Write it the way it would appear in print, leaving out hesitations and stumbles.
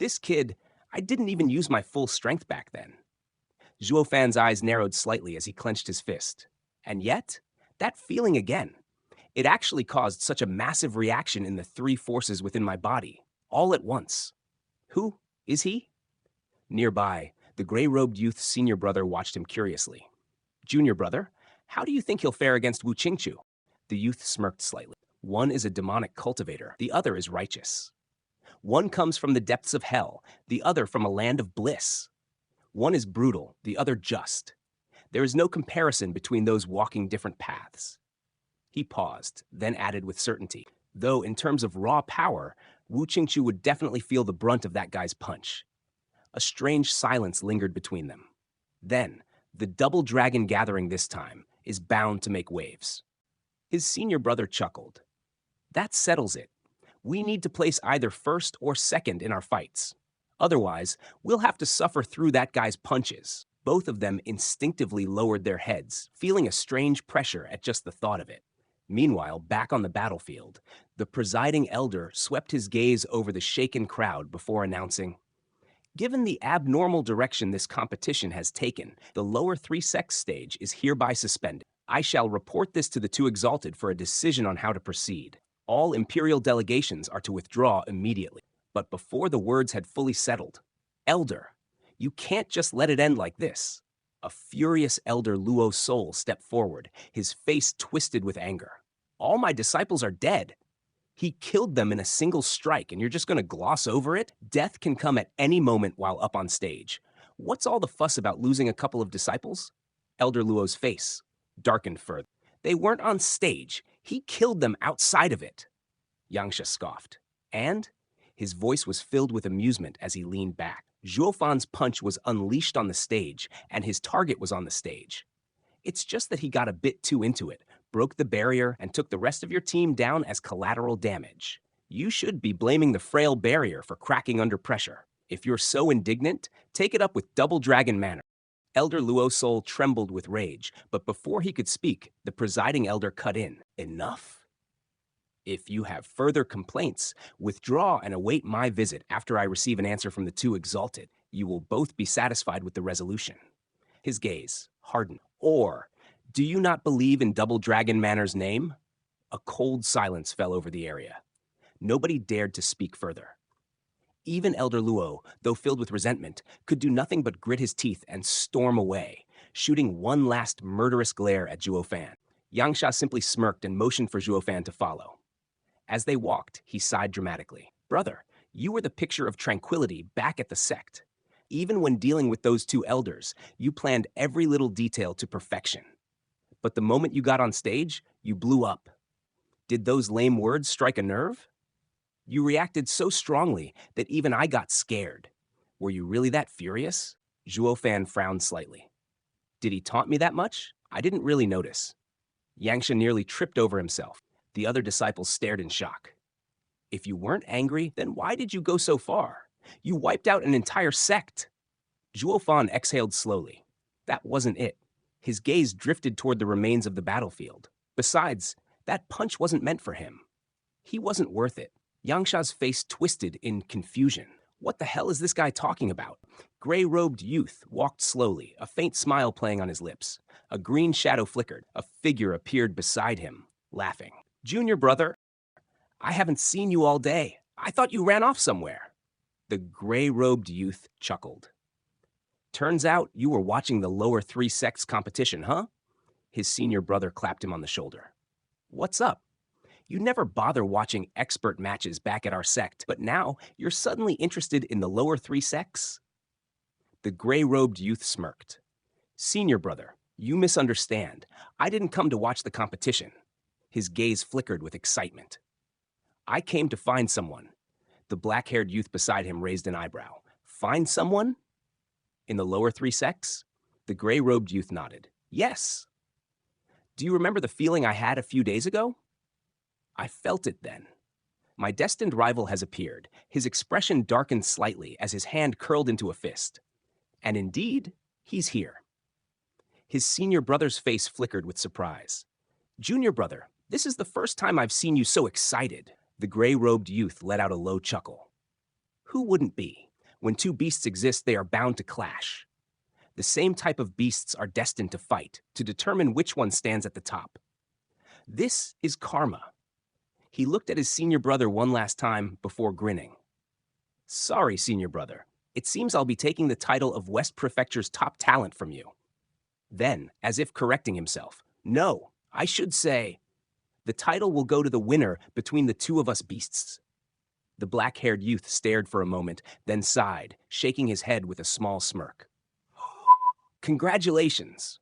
This kid, I didn't even use my full strength back then. Zhuo Fan's eyes narrowed slightly as he clenched his fist. And yet, that feeling again. It actually caused such a massive reaction in the three forces within my body, all at once. Who is he? Nearby, the gray-robed youth's senior brother watched him curiously. Junior brother, how do you think he'll fare against Wu Qingchu? The youth smirked slightly. One is a demonic cultivator, the other is righteous. One comes from the depths of hell, the other from a land of bliss. One is brutal, the other just. There is no comparison between those walking different paths. He paused, then added with certainty, though in terms of raw power, Wu Qingchu would definitely feel the brunt of that guy's punch. A strange silence lingered between them. Then, the double dragon gathering this time is bound to make waves. His senior brother chuckled. That settles it. We need to place either first or second in our fights. Otherwise, we'll have to suffer through that guy's punches. Both of them instinctively lowered their heads, feeling a strange pressure at just the thought of it. Meanwhile, back on the battlefield, the presiding elder swept his gaze over the shaken crowd before announcing, "Given the abnormal direction this competition has taken, the lower three sects stage is hereby suspended. I shall report this to the two exalted for a decision on how to proceed. All imperial delegations are to withdraw immediately." But before the words had fully settled, "Elder, you can't just let it end like this." A furious elder Luo soul stepped forward, his face twisted with anger. "All my disciples are dead. He killed them in a single strike, and you're just going to gloss over it? Death can come at any moment while up on stage. What's all the fuss about losing a couple of disciples?" Elder Luo's face darkened further. "They weren't on stage. He killed them outside of it." Yangsha scoffed. And his voice was filled with amusement as he leaned back. Zhuo Fan's punch was unleashed on the stage, and his target was on the stage. It's just that he got a bit too into it, broke the barrier, and took the rest of your team down as collateral damage. You should be blaming the frail barrier for cracking under pressure. If you're so indignant, take it up with Double Dragon Manor. Elder Luo Soul trembled with rage, but before he could speak, the presiding elder cut in. "Enough? If you have further complaints, withdraw and await my visit after I receive an answer from the two exalted. You will both be satisfied with the resolution." His gaze hardened. "Or, do you not believe in Double Dragon Manor's name?" A cold silence fell over the area. Nobody dared to speak further. Even Elder Luo, though filled with resentment, could do nothing but grit his teeth and storm away, shooting one last murderous glare at Zhuo Fan. Yangsha simply smirked and motioned for Zhuo Fan to follow. As they walked, he sighed dramatically. "Brother, you were the picture of tranquility back at the sect. Even when dealing with those two elders, you planned every little detail to perfection. But the moment you got on stage, you blew up. Did those lame words strike a nerve? You reacted so strongly that even I got scared. Were you really that furious?" Zhuo Fan frowned slightly. "Did he taunt me that much? I didn't really notice." Yangsha nearly tripped over himself. The other disciples stared in shock. "If you weren't angry, then why did you go so far? You wiped out an entire sect." Zhuo Fan exhaled slowly. That wasn't it. His gaze drifted toward the remains of the battlefield. Besides, that punch wasn't meant for him. He wasn't worth it. Yangsha's face twisted in confusion. What the hell is this guy talking about? Gray-robed youth walked slowly, a faint smile playing on his lips. A green shadow flickered. A figure appeared beside him, laughing. "Junior brother, I haven't seen you all day. I thought you ran off somewhere." The gray-robed youth chuckled. "Turns out you were watching the lower three sects competition, huh?" His senior brother clapped him on the shoulder. "What's up? You never bother watching expert matches back at our sect, but now you're suddenly interested in the lower three sects?" The gray-robed youth smirked. "Senior brother, you misunderstand. I didn't come to watch the competition." His gaze flickered with excitement. "I came to find someone." The black-haired youth beside him raised an eyebrow. "Find someone? In the lower three sects?" The gray-robed youth nodded. "Yes." "Do you remember the feeling I had a few days ago?" "I felt it then." My destined rival has appeared. His expression darkened slightly as his hand curled into a fist. And indeed, he's here. His senior brother's face flickered with surprise. "Junior brother, this is the first time I've seen you so excited." The gray-robed youth let out a low chuckle. "Who wouldn't be? When two beasts exist, they are bound to clash. The same type of beasts are destined to fight to determine which one stands at the top. This is karma. He looked at his senior brother one last time before grinning. Sorry, senior brother. It seems I'll be taking the title of West Prefecture's top talent from you. Then, as if correcting himself, no, I should say, the title will go to the winner between the two of us beasts. The black-haired youth stared for a moment, then sighed, shaking his head with a small smirk. Congratulations.